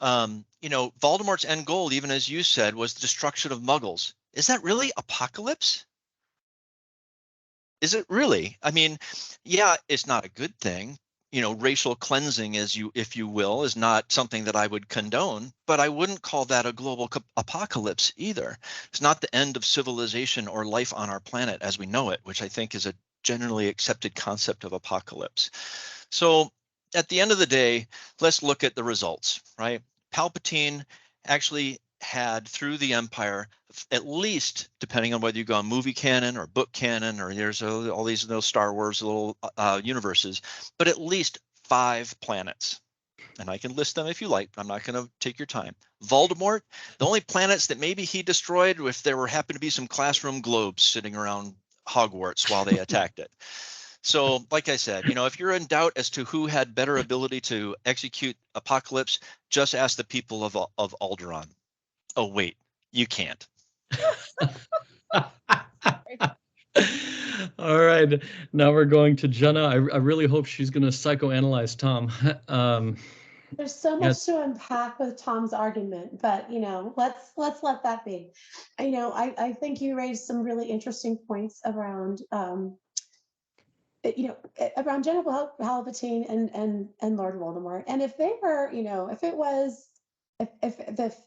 Voldemort's end goal, even as you said, was the destruction of Muggles. Is that really apocalypse? Is it really? I mean, yeah, it's not a good thing. Racial cleansing, if you will, is not something that I would condone, but I wouldn't call that a global apocalypse either. It's not the end of civilization or life on our planet as we know it, which I think is a generally accepted concept of apocalypse. So at the end of the day, let's look at the results, right? Palpatine actually had, through the Empire, at least, depending on whether you go on movie canon or book canon, or there's all these little Star Wars little universes, but at least 5 planets. And I can list them if you like, but I'm not going to take your time. Voldemort, the only planets that maybe he destroyed if there happened to be some classroom globes sitting around Hogwarts while they attacked it. So, like I said, if you're in doubt as to who had better ability to execute apocalypse, just ask the people of Alderaan. Oh, wait, you can't. All right, now we're going to Jenna. I really hope she's going to psychoanalyze Tom. There's so much to unpack with Tom's argument, but let's let that be. I think you raised some really interesting points around around General Palpatine and Lord Voldemort. And if they were, if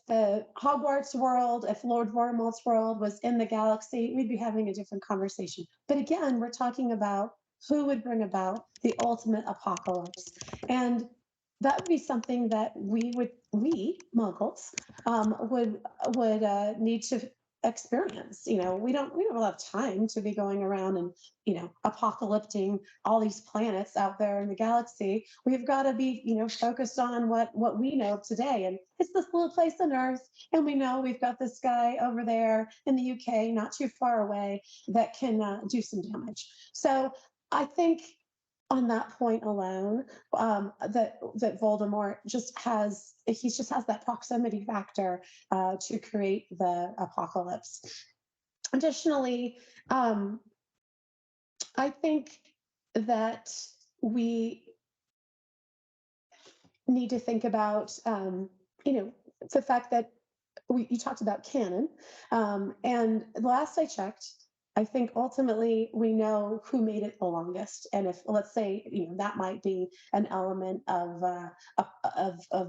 the Hogwarts world, if Lord Voldemort's world was in the galaxy, we'd be having a different conversation. But again, we're talking about who would bring about the ultimate apocalypse. And that would be something that we Muggles would need to experience. You know, we don't have time to be going around and, you know, apocalypting all these planets out there in the galaxy. We've got to be, you know, focused on what we know today. And it's this little place on Earth, and we know we've got this guy over there in the UK, not too far away, that can do some damage. So I think on that point alone, that Voldemort just has that proximity factor to create the apocalypse. Additionally, I think that we need to think about, you know, the fact that you talked about canon, and last I checked, I think ultimately we know who made it the longest, and if, let's say, you know, that might be an element of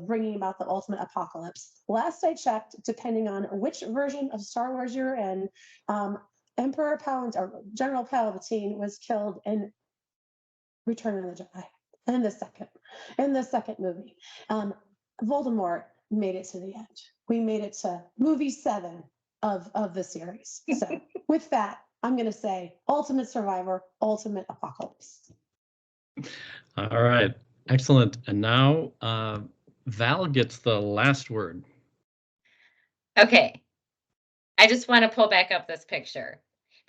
bringing about the ultimate apocalypse. Last I checked, depending on which version of Star Wars you're in, Emperor Palpatine or General Palpatine was killed in Return of the Jedi in the second movie. Voldemort made it to the end. We made it to movie 7 of the series. So with that, I'm going to say ultimate survivor, ultimate apocalypse. All right, excellent. And now Val gets the last word. Okay, I just want to pull back up this picture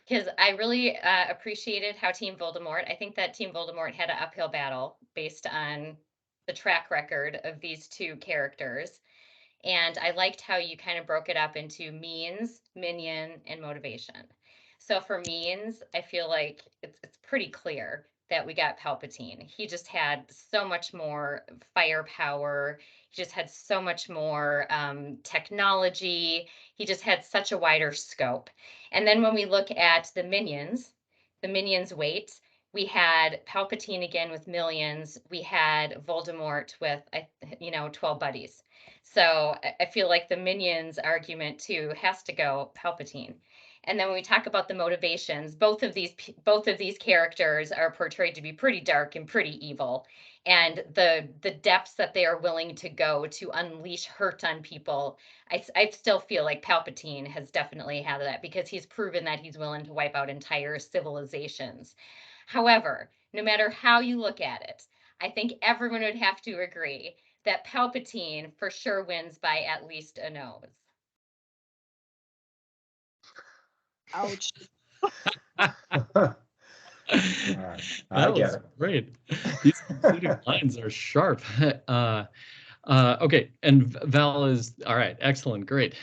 because I really appreciated how Team Voldemort, I think that Team Voldemort had an uphill battle based on the track record of these two characters. And I liked how you kind of broke it up into means, minion, and motivation. So for means, I feel like it's pretty clear that we got Palpatine. He just had so much more firepower. He just had so much more technology. He just had such a wider scope. And then when we look at the minions weight, we had Palpatine again with millions. We had Voldemort with, 12 buddies. So I feel like the minions argument too has to go Palpatine. And then when we talk about the motivations, both of these characters are portrayed to be pretty dark and pretty evil. And the depths that they are willing to go to unleash hurt on people, I still feel like Palpatine has definitely had that because he's proven that he's willing to wipe out entire civilizations. However, no matter how you look at it, I think everyone would have to agree that Palpatine for sure wins by at least a nose. Ouch. I That get was it. great. These concluding lines are sharp. Okay, and Val is all right. Excellent, great.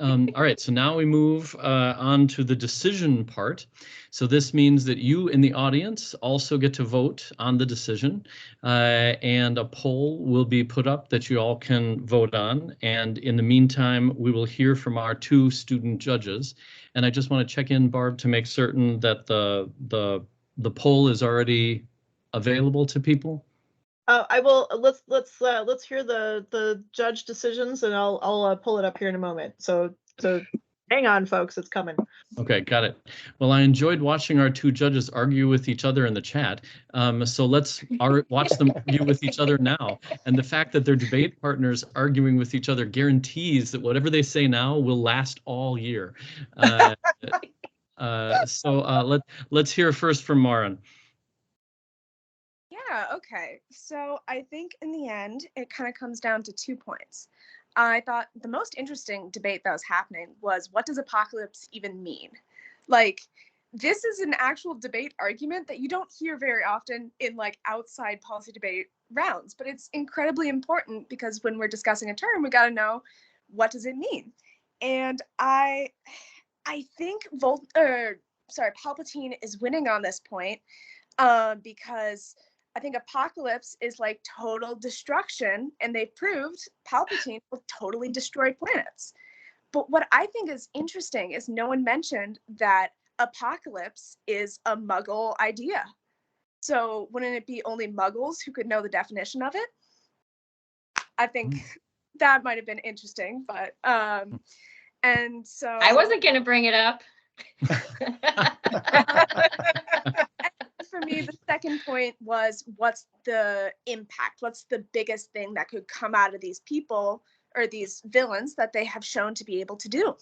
All right, so now we move on to the decision part. So this means that you in the audience also get to vote on the decision, and a poll will be put up that you all can vote on. And in the meantime, we will hear from our 2 student judges. And I just want to check in, Barb, to make certain that the poll is already available to people. I will. Let's hear the judge decisions, and I'll pull it up here in a moment. So hang on, folks, it's coming. Okay, got it. Well, I enjoyed watching our 2 judges argue with each other in the chat. So let's watch them argue with each other now. And the fact that they're debate partners arguing with each other guarantees that whatever they say now will last all year. Let's hear first from Maren. Yeah, okay. So I think in the end, it kind of comes down to 2 points. I thought the most interesting debate that was happening was, what does apocalypse even mean? Like, this is an actual debate argument that you don't hear very often in like outside policy debate rounds, but it's incredibly important because when we're discussing a term, we got to know, what does it mean? And I think Palpatine is winning on this point because I think apocalypse is like total destruction, and they've proved Palpatine will totally destroy planets. But what I think is interesting is no one mentioned that apocalypse is a Muggle idea. So wouldn't it be only Muggles who could know the definition of it? I think that might have been interesting, but and so I wasn't going to bring it up. For me, the second point was, what's the impact? What's the biggest thing that could come out of these people or these villains that they have shown to be able to do?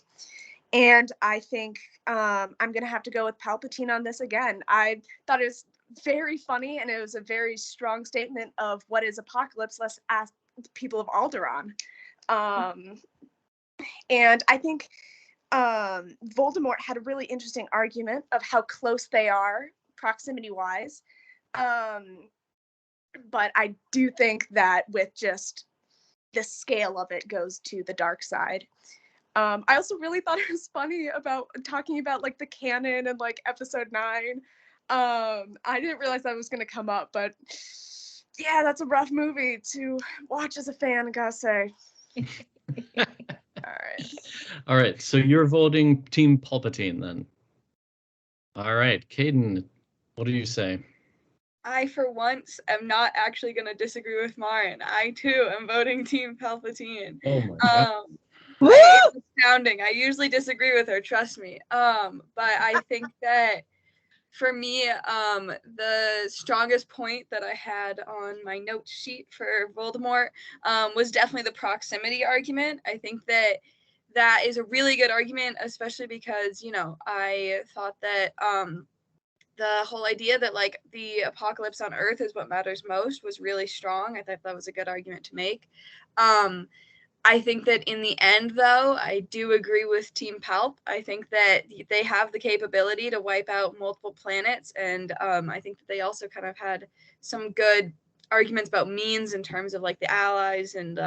And I think I'm going to have to go with Palpatine on this again. I thought it was very funny, and it was a very strong statement of what is apocalypse. Let's ask the people of Alderaan. And I think Voldemort had a really interesting argument of how close they are proximity-wise. But I do think that with just the scale of it goes to the dark side. I also really thought it was funny about talking about like the canon and like episode 9. I didn't realize that was going to come up, but yeah, that's a rough movie to watch as a fan, I gotta say. All right. All right, so you're voting Team Palpatine then. All right, Caden, what do you say? I, for once, am not actually going to disagree with Marin. I, too, am voting Team Palpatine. Oh my God. It's astounding. I usually disagree with her, trust me. But I think that for me, the strongest point that I had on my note sheet for Voldemort was definitely the proximity argument. I think that is a really good argument, especially because, you know, I thought that the whole idea that like the apocalypse on Earth is what matters most was really strong. I thought that was a good argument to make. I think that in the end, though, I do agree with Team Palp. I think that they have the capability to wipe out multiple planets, and I think that they also kind of had some good arguments about means in terms of like the allies and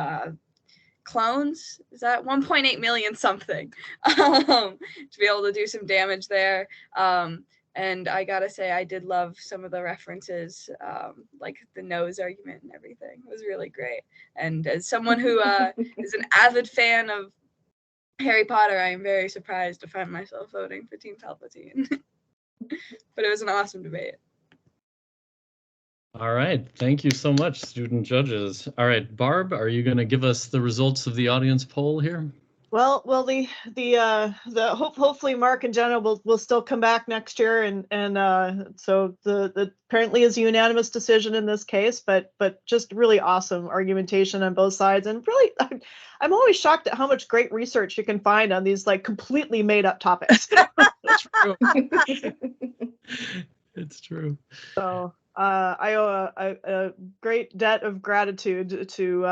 clones. Is that 1.8 million something to be able to do some damage there. And I gotta say, I did love some of the references, like the nose argument and everything. It was really great. And as someone who is an avid fan of Harry Potter, I am very surprised to find myself voting for Team Palpatine. But it was an awesome debate. All right, thank you so much, student judges. All right, Barb, are you going to give us the results of the audience poll here? Well, hopefully Mark and Jenna will still come back next year, and so the apparently is a unanimous decision in this case, but just really awesome argumentation on both sides, and really I'm always shocked at how much great research you can find on these like completely made up topics. It's true. It's true. So I owe a great debt of gratitude to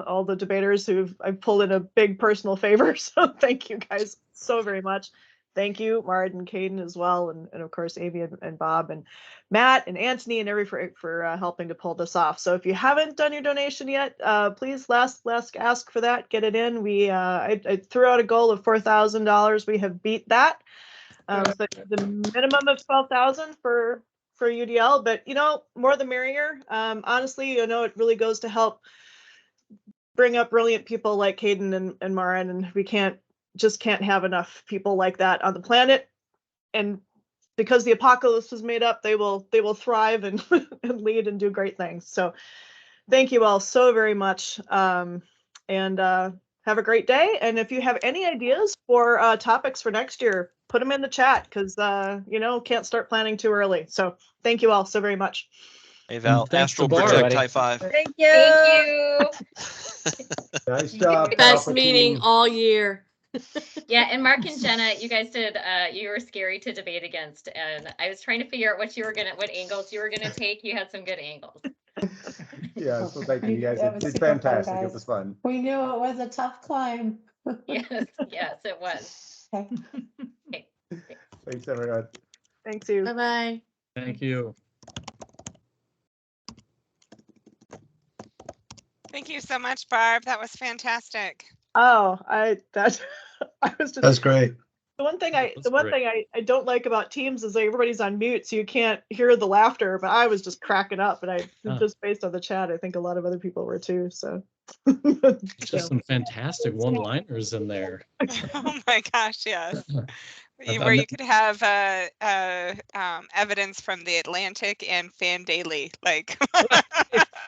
all the debaters I've pulled in a big personal favor. So thank you guys so very much. Thank you, Mard and Caden as well, and of course Amy and Bob and Matt and Anthony and everybody for helping to pull this off. So if you haven't done your donation yet, please last ask for that. Get it in. I threw out a goal of $4,000. We have beat that. So the minimum of 12,000 for UDL, but more the merrier. Honestly, it really goes to help bring up brilliant people like Caden and Marin, and we can't have enough people like that on the planet. And because the apocalypse was made up, they will thrive and lead and do great things. So thank you all so very much, and have a great day. And if you have any ideas for topics for next year, put them in the chat, because can't start planning too early. So thank you all so very much. Hey Val, Thanks Astral to Barb. Project high five. Thank you. Thank you. Nice job. Best Palpatine. meeting all year. Yeah, and Mark and Jenna, you guys did, you were scary to debate against, and I was trying to figure out what angles you were gonna take. You had some good angles. Yeah, so thank you guys. That was It's super fun, fantastic. It guys. was fun. We knew it was a tough climb. Yes, it was. Okay. Okay. Thanks, everyone. Thanks you. Bye-bye. Thank you. Thank you so much, Barb. That was fantastic. Oh, I was just. That's great. The one thing I don't like about Teams is everybody's on mute, so you can't hear the laughter. But I was just cracking up, and just based on the chat, I think a lot of other people were too. So Just some fantastic one-liners in there. Oh my gosh, yes. I've Where you met- could have evidence from the Atlantic and Fan Daily, like